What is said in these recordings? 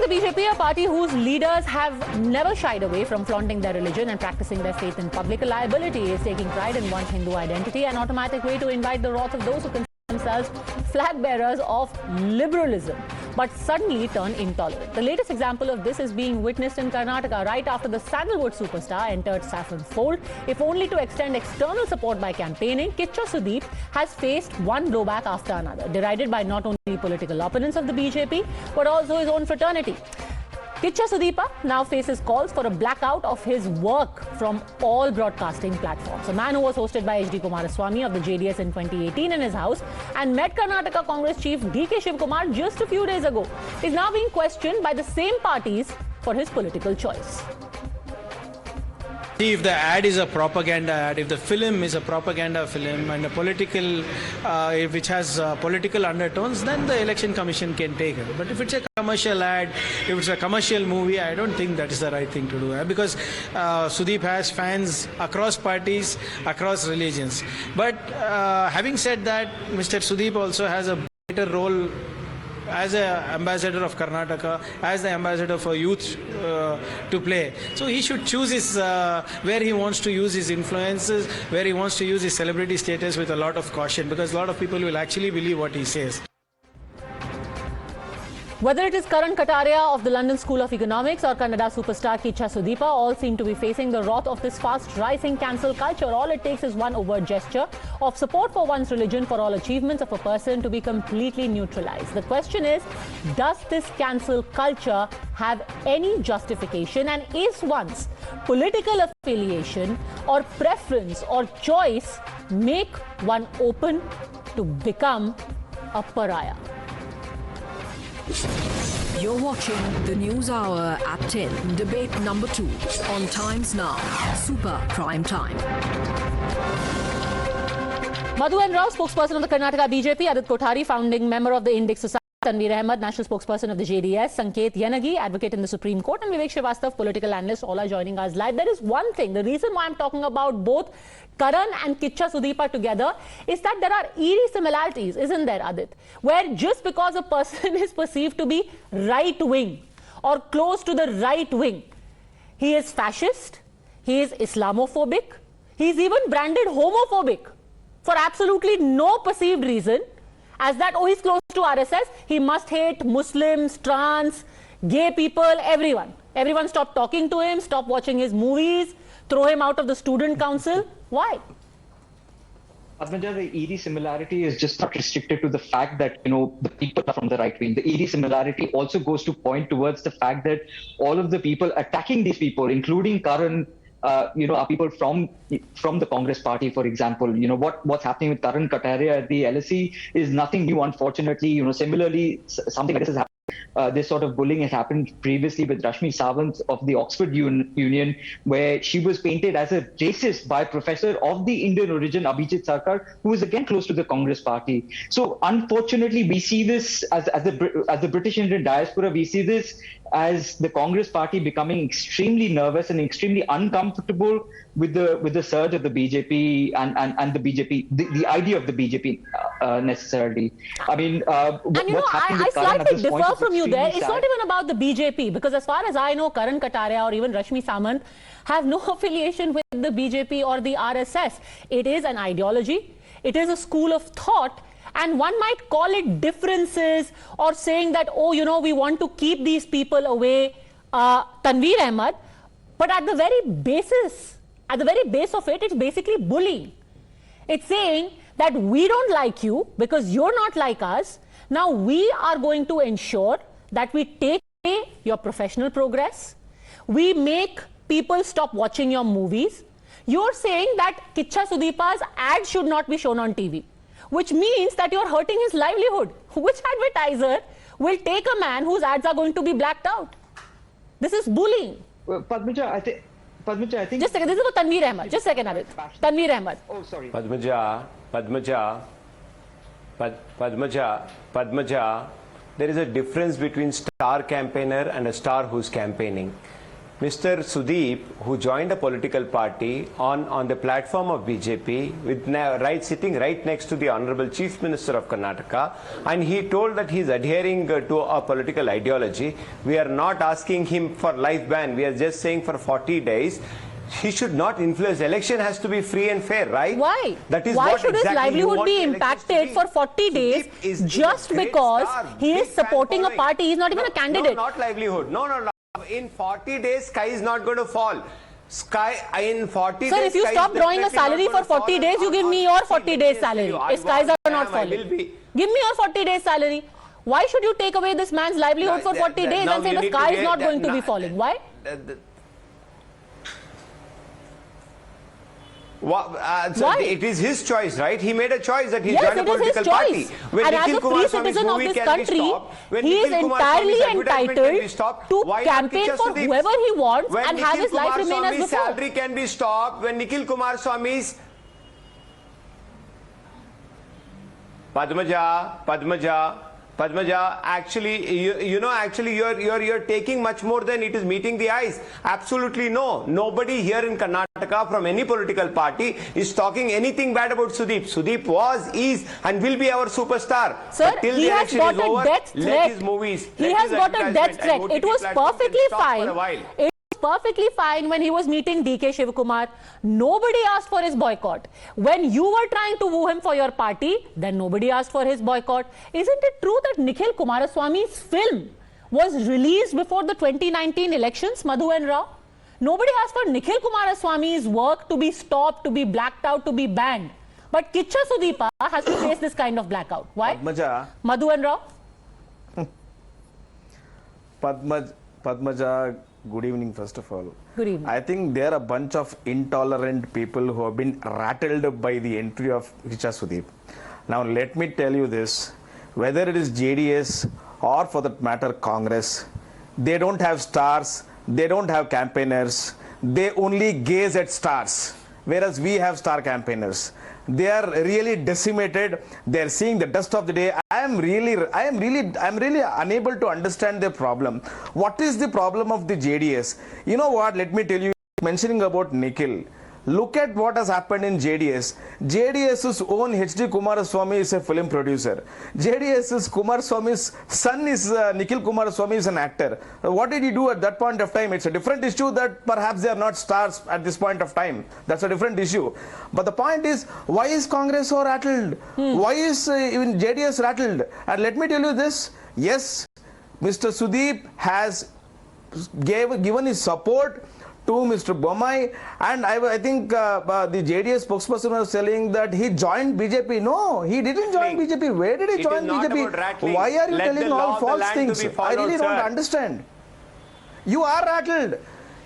the BJP, a party whose leaders have never shied away from flaunting their religion and practicing their faith in public, a liability is taking pride in one's Hindu identity, an automatic way to invite the wrath of those who consider themselves flag bearers of liberalism, but suddenly turn intolerant. The latest example of this is being witnessed in Karnataka right after the sandalwood superstar entered saffron's fold. If only to extend external support by campaigning, Kichha Sudeep has faced one blowback after another, derided by not only political opponents of the BJP, but also his own fraternity. Kichha Sudeep now faces calls for a blackout of his work from all broadcasting platforms. A man who was hosted by H.D. Kumaraswamy of the JDS in 2018 in his house and met Karnataka Congress chief D.K. Shivkumar just a few days ago is now being questioned by the same parties for his political choice. See, if the ad is a propaganda ad, if the film is a propaganda film and a political, which has political undertones, then the election commission can take it. But if it's a commercial ad, if it's a commercial movie, I don't think that is the right thing to do. Because Sudeep has fans across parties, across religions. But having said that, Mr. Sudeep also has a better role as an ambassador of Karnataka, as the ambassador for youth to play. So he should choose his, where he wants to use his influences, where he wants to use his celebrity status with a lot of caution, because a lot of people will actually believe what he says. Whether it is Karan Kataria of the London School of Economics or Kannada superstar Kichha Sudeep, all seem to be facing the wrath of this fast-rising cancel culture. All it takes is one overt gesture of support for one's religion for all achievements of a person to be completely neutralized. The question is, does this cancel culture have any justification, and is one's political affiliation or preference or choice make one open to become a pariah? You're watching the News Hour at 10, debate number 2 on Times Now, Super Prime Time. Madhu N. Rao, spokesperson of the Karnataka BJP, Adit Kothari, founding member of the Index Society, Tanveer Ahmed, national spokesperson of the JDS, Sanket Yanagi, advocate in the Supreme Court, and Vivek Srivastav, political analyst, all are joining us live. There is one thing, the reason why I'm talking about both Karan and Kichha Sudeep together is that there are eerie similarities, isn't there, Adit? Where just because a person is perceived to be right-wing or close to the right wing, he is fascist, he is Islamophobic, he is even branded homophobic for absolutely no perceived reason, as that, oh, he's close to RSS, he must hate Muslims, trans, gay people, everyone. Everyone stop talking to him, stop watching his movies, throw him out of the student council. Why? Padmaja, the eerie similarity is just not restricted to the fact that, the people are from the right wing. The eerie similarity also goes to point towards the fact that all of the people attacking these people, including Karan, are people from the Congress party, for example. What's happening with Karan Kataria at the LSE is nothing new, unfortunately. Similarly, something like this has happened. This sort of bullying has happened previously with Rashmi Sawant of the Oxford Union, where she was painted as a racist by a professor of the Indian origin, Abhijit Sarkar, who is again close to the Congress party. So unfortunately, we see this as the British Indian diaspora, we see this as the Congress party becoming extremely nervous and extremely uncomfortable with the surge of the BJP and the BJP, the idea of the BJP necessarily. I mean, what's happening with Karan at this point differ from you there. It's not even about the BJP, because as far as I know, Karan Kataria or even Rashmi Sawant have no affiliation with the BJP or the RSS. It is an ideology. It is a school of thought. And one might call it differences or saying that, oh, we want to keep these people away, Tanveer Ahmed. But at the very base of it, it's basically bullying. It's saying that we don't like you because you're not like us. Now we are going to ensure that we take away your professional progress. We make people stop watching your movies. You're saying that Kichha Sudeep's ad should not be shown on TV, which means that you're hurting his livelihood. Which advertiser will take a man whose ads are going to be blacked out? This is bullying. Well, Padmaja, I think... Just a second, this is for Tanveer Ahmed. Just a second, Adit. Tanveer Ahmed. Oh, sorry. Padmaja, there is a difference between star campaigner and a star who's campaigning. Mr. Sudeep, who joined a political party on the platform of BJP, sitting right next to the Honorable Chief Minister of Karnataka, and he told that he is adhering to a political ideology. We are not asking him for life ban. We are just saying for 40 days. He should not influence. Election has to be free and fair, right? Why? That is Why what should his exactly livelihood be impacted for 40 days just because he is supporting a party? He's not even a candidate. No, not livelihood. No. In 40 days, sky is not going to fall. In 40 days. Sir, if you stop drawing a salary for 40 days, you give me your 40 days salary. If skies are not falling, give me your 40 days salary. Why should you take away this man's livelihood for 40 days and say the sky is not going to be falling? Why? Why? It is his choice, right? He made a choice that he joined a political party. And as a free citizen of this country, he is entirely entitled to campaign for whoever he wants and have his life remain as before. Salary can be stopped when Nikhil Kumaraswamy's Padmaja, actually, you're taking much more than it is meeting the eyes. Absolutely no. Nobody here in Karnataka from any political party is talking anything bad about Sudeep. Sudeep was, is, and will be our superstar. Sir, he has got a death threat. He has got a death threat. It was perfectly fine. Perfectly fine when he was meeting DK Shivakumar. Nobody asked for his boycott. When you were trying to woo him for your party, then nobody asked for his boycott. Isn't it true that Nikhil Kumaraswamy's film was released before the 2019 elections, Madhu and Rao? Nobody asked for Nikhil Kumaraswamy's work to be stopped, to be blacked out, to be banned. But Kichha Sudeep has to face this kind of blackout. Why? Madhu and Rao? Padmaja, good evening, first of all. Good evening. I think there are a bunch of intolerant people who have been rattled by the entry of Kichha Sudeep. Now, let me tell you this. Whether it is JDS or for that matter Congress, they don't have stars, they don't have campaigners, they only gaze at stars. Whereas we have star campaigners. They are really decimated. They are seeing the dust of the day. I am really unable to understand their problem. What is the problem of the JDS? You know what? Let me tell you, mentioning about Nikhil. Look at what has happened in JDS. JDS's own HD Kumaraswamy is a film producer. JDS's Kumaraswamy's son is Nikhil Kumaraswamy is an actor. What did he do at that point of time? It's a different issue that perhaps they are not stars at this point of time. That's a different issue. But the point is, why is Congress so rattled? Why is even JDS rattled? And let me tell you this. Yes, Mr. Sudeep has given his support to Mr. Bommai, and I think the JDS spokesperson was telling that he joined BJP. No, he didn't join BJP. Where did he join BJP? Why are you telling all false things? I really don't understand. You are rattled.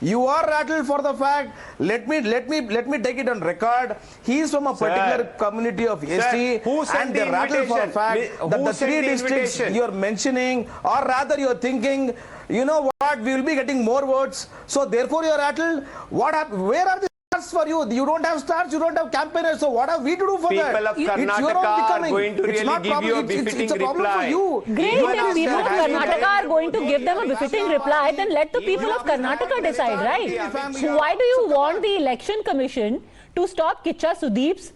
You are rattled for the fact. Let me take it on record. He is from a particular community of ST, and they rattled for the fact that the three districts you are mentioning, or rather you are thinking, you know what, we will be getting more votes. So therefore you are rattled. What happened? Where are the stars for you? You don't have stars, you don't have campaigners. So what have we to do for that? People of Karnataka are going to really give you a befitting reply. Great, if people of Karnataka are going to give them a befitting reply, then let the people of Karnataka decide, right? So why do you want the Election Commission to stop Kichha Sudeep's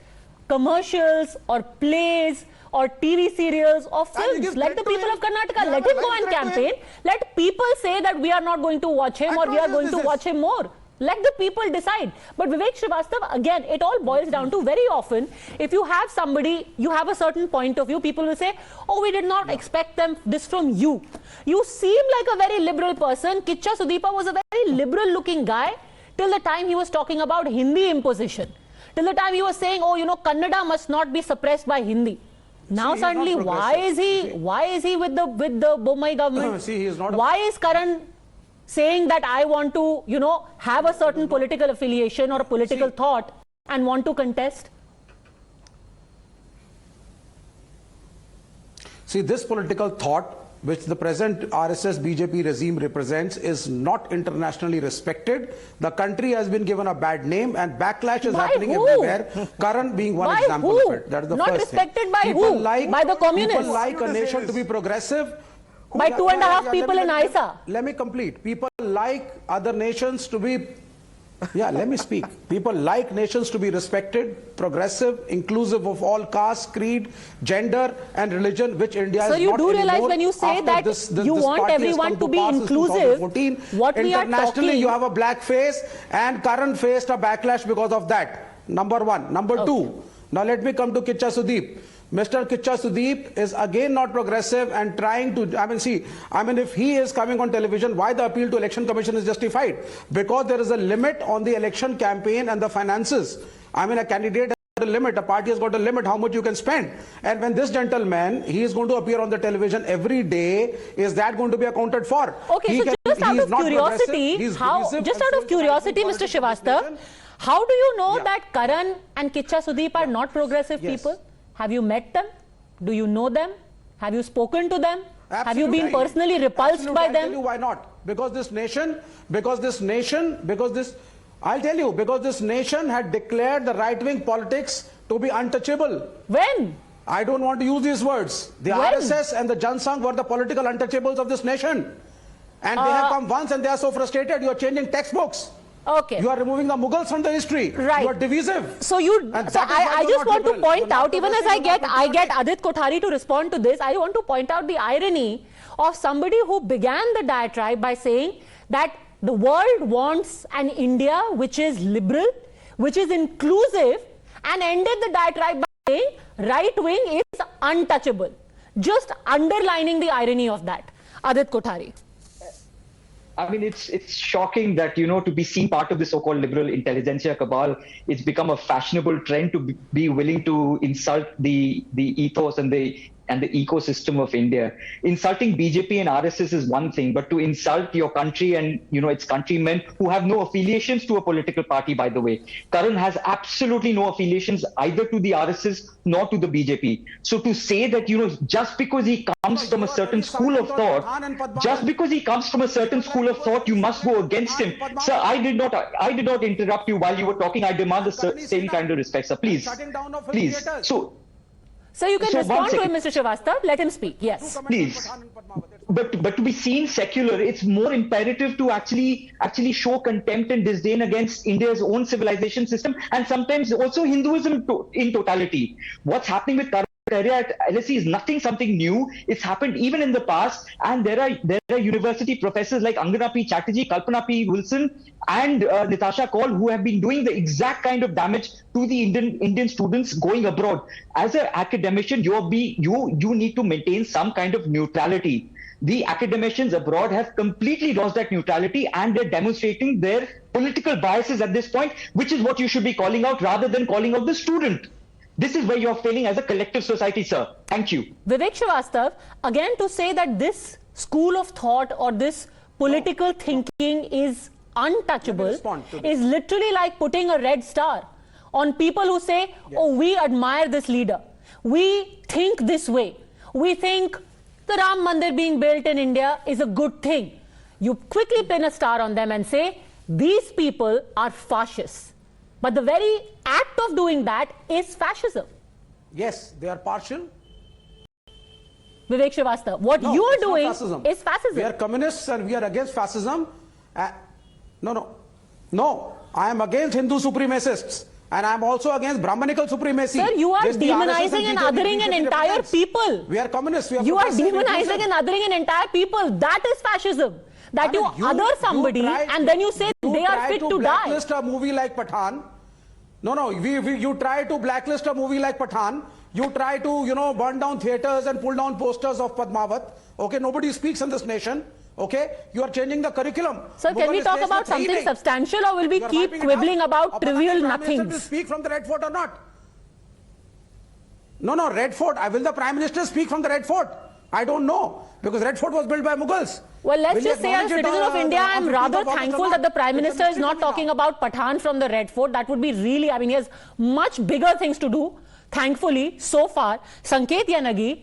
commercials or plays or TV serials or films? Let the people of Karnataka, let him go and campaign. Let people say that we are not going to watch him or we are going to watch him more. Let the people decide. But Vivek Srivastava, again, it all boils down to very often, if you have somebody, you have a certain point of view, people will say, oh, we did not expect this from you. You seem like a very liberal person. Kichha Sudeepa was a very liberal looking guy till the time he was talking about Hindi imposition. Till the time he was saying, oh, you know, Kannada must not be suppressed by Hindi. Now suddenly, why is he with the Bommai government? See, he is not. Why is Karan saying that I want to, you know, have a certain political affiliation or a political thought and want to contest? See, this political thought which the present RSS BJP regime represents is not internationally respected. The country has been given a bad name and backlash is happening everywhere. Karan being one example of it. That is the not first respected thing. By people who? By the communists. People like a nation to be progressive. by 2.5 people in ISA. Let me complete. People like other nations to be, let me speak. People like nations to be respected, progressive, inclusive of all castes, creed, gender and religion, which India is not you do realize anymore when you say that you want party has everyone come to be pass since inclusive, 2014. what we are Internationally, talking... you have a black face, and Karan faced a backlash because of that. Number one. Number two, now let me come to Kichha Sudeep. Mr. Kichha Sudeep is again not progressive and trying to, if he is coming on television, why the appeal to Election Commission is justified? Because there is a limit on the election campaign and the finances. A candidate has a limit, a party has got a limit how much you can spend. And when this gentleman, he is going to appear on the television every day, is that going to be accounted for? Okay, so just out of curiosity, Mr. Srivastava, how do you know that Karan and Kichha Sudeep are not progressive people? Have you met them? Do you know them? Have you spoken to them? Absolutely. Have you been personally repulsed by them? I'll tell you why not. Because this nation had declared the right-wing politics to be untouchable. When? I don't want to use these words. The RSS and the Jansangh were the political untouchables of this nation. And they have come once and they are so frustrated, you are changing textbooks. Okay. You are removing the Mughals from the history. Right. You are divisive. So I just want to point out, even as I get Adit Kothari to respond to this, I want to point out the irony of somebody who began the diatribe by saying that the world wants an India which is liberal, which is inclusive, and ended the diatribe by saying right wing is untouchable. Just underlining the irony of that. Adit Kothari. It's shocking that, to be seen part of the so-called liberal intelligentsia cabal, it's become a fashionable trend to be willing to insult the ethos and the ecosystem of India. Insulting BJP and RSS is one thing, but to insult your country and, its countrymen who have no affiliations to a political party, by the way. Karan has absolutely no affiliations either to the RSS nor to the BJP. So to say that, just because he comes from a certain school of thought, you must go against him. Sir, I did not interrupt you while you were talking. I demand the same kind of respect, sir. Please. So you can respond to him, Mr. Srivastava. Let him speak. Yes. Please. But to be seen secular, it's more imperative to actually show contempt and disdain against India's own civilization system and sometimes also Hinduism in totality. What's happening with Karan Kataria at LSE is something new. It's happened even in the past, and there are university professors like Angana P. Chatterjee, Kalpana P. Wilson, and Natasha Kaul who have been doing the exact kind of damage to the Indian students going abroad. As an academician, you need to maintain some kind of neutrality. The academicians abroad have completely lost that neutrality, and they're demonstrating their political biases at this point, which is what you should be calling out rather than calling out the student. This is where you're failing as a collective society, sir. Thank you. Vivek Srivastava, again to say that this school of thought or this political thinking is untouchable is literally like putting a red star on people who say, oh, we admire this leader. We think this way. We think the Ram Mandir being built in India is a good thing. You quickly pin a star on them and say, these people are fascists. But the very act of doing that is fascism. Yes, they are partial. Vivek Srivastava, what you are doing is fascism. We are communists and we are against fascism. No, I am against Hindu supremacists. And I am also against Brahmanical supremacy. Sir, you are demonizing and othering an entire people. We are communists. You are demonizing and othering an entire people. That is fascism. That you other somebody and then you say they are fit to die. Blacklist a movie like Pathan. You try to blacklist a movie like Pathan. You try to, burn down theatres and pull down posters of Padmavat. Okay, nobody speaks in this nation. Okay, you are changing the curriculum. Sir, can we talk about something substantial, or will we keep quibbling about trivial nothings? Will speak from the Red Fort or not? No, Red Fort. Will the Prime Minister speak from the Red Fort? I don't know, because Red Fort was built by Mughals. Well, let's just say as a citizen of India, I am rather thankful that the Prime Minister is not talking about Pathan from the Red Fort. That would be really, he has much bigger things to do. Thankfully, so far, Sanket Yanagi,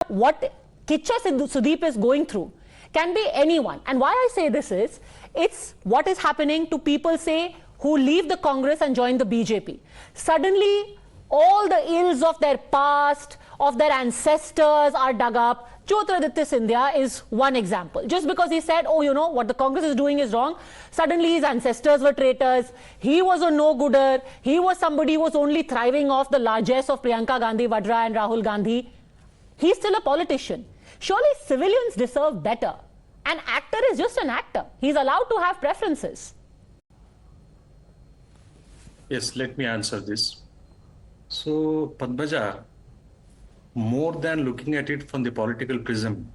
what Kichha Sudeep is going through can be anyone. And why I say this is, it's what is happening to people, say, who leave the Congress and join the BJP. Suddenly, All the ills of their past, of their ancestors are dug up. Jyotiraditya Scindia is one example. Just because he said, oh, you know, what the Congress is doing is wrong, suddenly his ancestors were traitors, he was a no-gooder, he was somebody who was only thriving off the largesse of Priyanka Gandhi Vadra and Rahul Gandhi. He's still a politician. Surely civilians deserve better. An actor is just an actor. He's allowed to have preferences. Yes, let me answer this. So, Padmaja, more than looking at it from the political prism,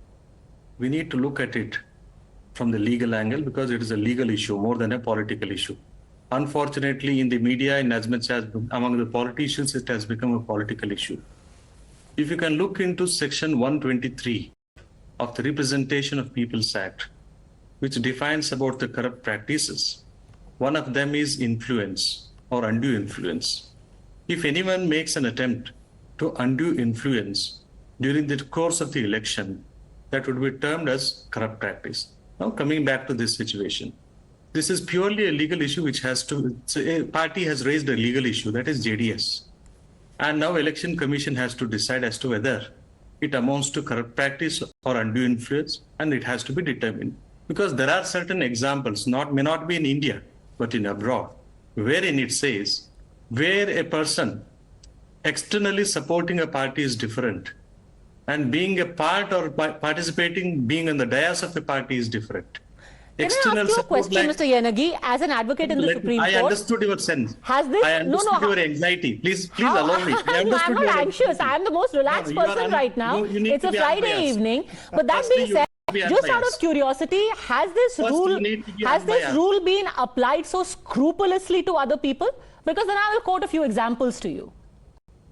we need to look at it from the legal angle because it is a legal issue more than a political issue. Unfortunately, in the media, in as much as among the politicians, it has become a political issue. If you can look into section 123 of the Representation of People's Act, which defines about the corrupt practices, one of them is influence or undue influence. If anyone makes an attempt to undue influence during the course of the election, that would be termed as corrupt practice. Now, coming back to this situation, this is purely a legal issue which has to, a party has raised a legal issue, that is JDS. And now Election Commission has to decide as to whether it amounts to corrupt practice or undue influence, and it has to be determined. Because there are certain examples, may not be in India, but in abroad, wherein it says, where a person externally supporting a party is different, and being a part or participating, being on the dais of a party is different. Can I ask you a question, Mr. Yanagi, as an advocate in the Supreme Court? I understood your sense. Has this, I understood your anxiety. Please allow me. I'm not anxious. I'm the most relaxed person right now. It's a Friday evening. But that being said, just out of curiosity, has this rule been applied so scrupulously to other people? Because then I will quote a few examples to you.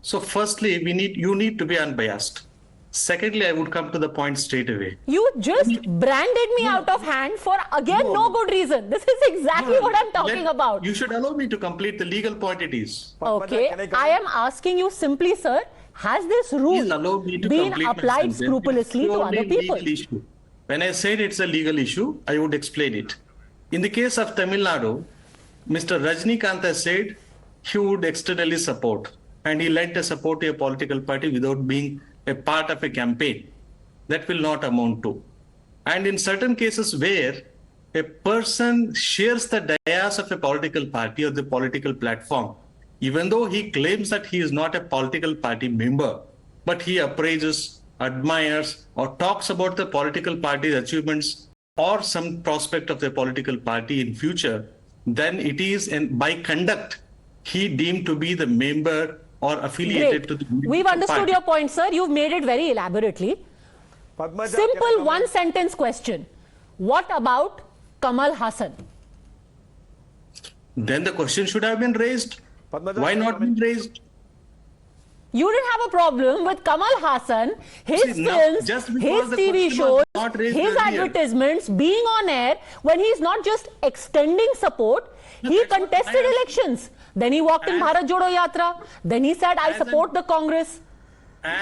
So firstly, you need to be unbiased. Secondly, I would come to the point straight away. You just branded me out of hand for, again, no good reason. This is exactly what I'm talking about. You should allow me to complete the legal point it is. Okay, I am asking you simply, sir, has this rule been applied scrupulously to other people? When I said it's a legal issue, I would explain it. In the case of Tamil Nadu, Mr. Rajnikanta said he would externally support, and he lent a support to a political party without being a part of a campaign. That will not amount to. And in certain cases where a person shares the dais of a political party or the political platform, even though he claims that he is not a political party member, but he appraises, admires, or talks about the political party's achievements or some prospect of the political party in future, then it is by conduct he deemed to be the member or affiliated to the We've understood party. your point, sir. You've made it very elaborately. Padmaja, Simple one-sentence question. What about Kamal Hassan? Then the question should have been raised. Padmaja, Why not been raised? You didn't have a problem with Kamal Hassan, his films, just his because the TV question was shows, not raised his earlier. advertisements being on air when he's not just extending support, he that's what contested I am- elections. Then he walked in Bharat Jodo Yatra. Then he said, I support the Congress.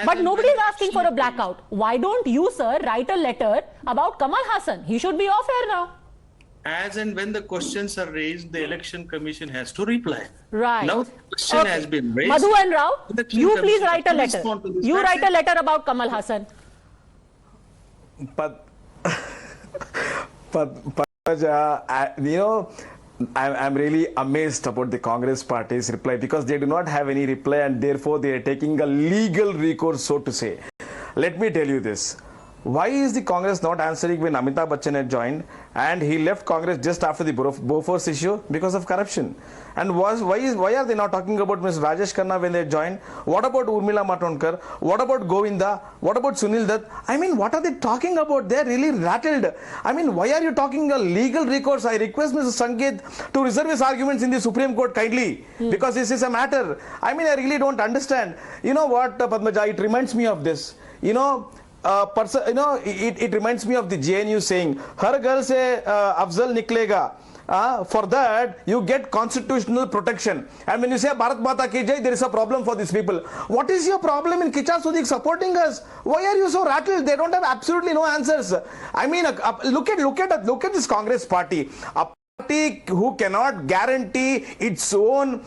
But nobody is asking for a blackout. Why don't you, sir, write a letter about Kamal Hassan? He should be off air now. As and when the questions are raised, the Election Commission has to reply. Right. Now the question has been raised. Madhu and Rao, The Election you please Commission write a has to letter. respond to this. You That's write it. a letter about Kamal Hassan. I'm really amazed about the Congress party's reply because they do not have any reply and therefore they are taking a legal recourse, so to say. Let me tell you this. Why is the Congress not answering when Amitabh Bachchan had joined and he left Congress just after the Bofors issue because of corruption? And why are they not talking about Ms. Rajesh Khanna when they joined? What about Urmila Matondkar? What about Govinda? What about Sunil Dutt? I mean, what are they talking about? They're really rattled. I mean, why are you talking a legal recourse? I request Mr. Sanket to reserve his arguments in the Supreme Court kindly because this is a matter. I mean, I really don't understand. You know what, Padmaja, it reminds me of this. It reminds me of the JNU saying, "Har ghar se afzal niklega." For that, you get constitutional protection. And when you say Bharat Mata Ki Jai, there is a problem for these people. What is your problem in Kichha Sudeep supporting us? Why are you so rattled? They don't have absolutely no answers. I mean, look at this Congress party. party who cannot guarantee its own,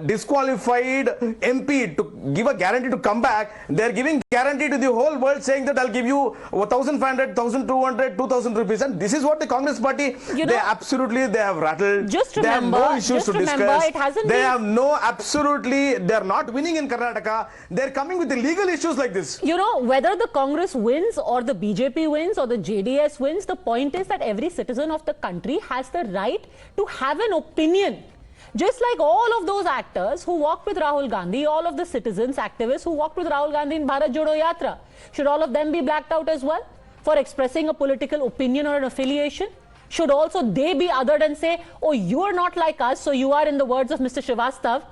disqualified MP to give a guarantee to come back, they're giving guarantee to the whole world saying that I'll give you 1,500, 1,200, 2,000 rupees. And this is what the Congress party, they have rattled. Just they have remember, no issues to discuss. It hasn't they been... have no, absolutely, they're not winning in Karnataka. They're coming with the legal issues like this. You know, whether the Congress wins or the BJP wins or the JDS wins, the point is that every citizen of the country has the right to have an opinion. Just like all of those actors who walked with Rahul Gandhi, all of the citizens, activists who walked with Rahul Gandhi in Bharat Jodo Yatra, should all of them be blacked out as well for expressing a political opinion or an affiliation? Should also they be othered and say, oh, you are not like us, so you are, in the words of Mr. Srivastav,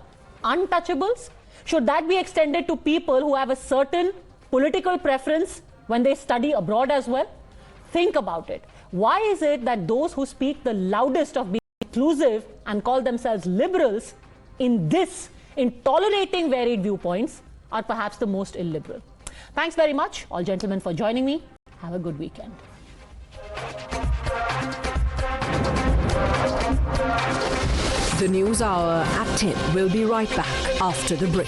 untouchables? Should that be extended to people who have a certain political preference when they study abroad as well? Think about it. Why is it that those who speak the loudest of being inclusive and call themselves liberals in tolerating varied viewpoints are perhaps the most illiberal? Thanks very much, all gentlemen, for joining me. Have a good weekend. The News Hour at 10 will be right back after the break.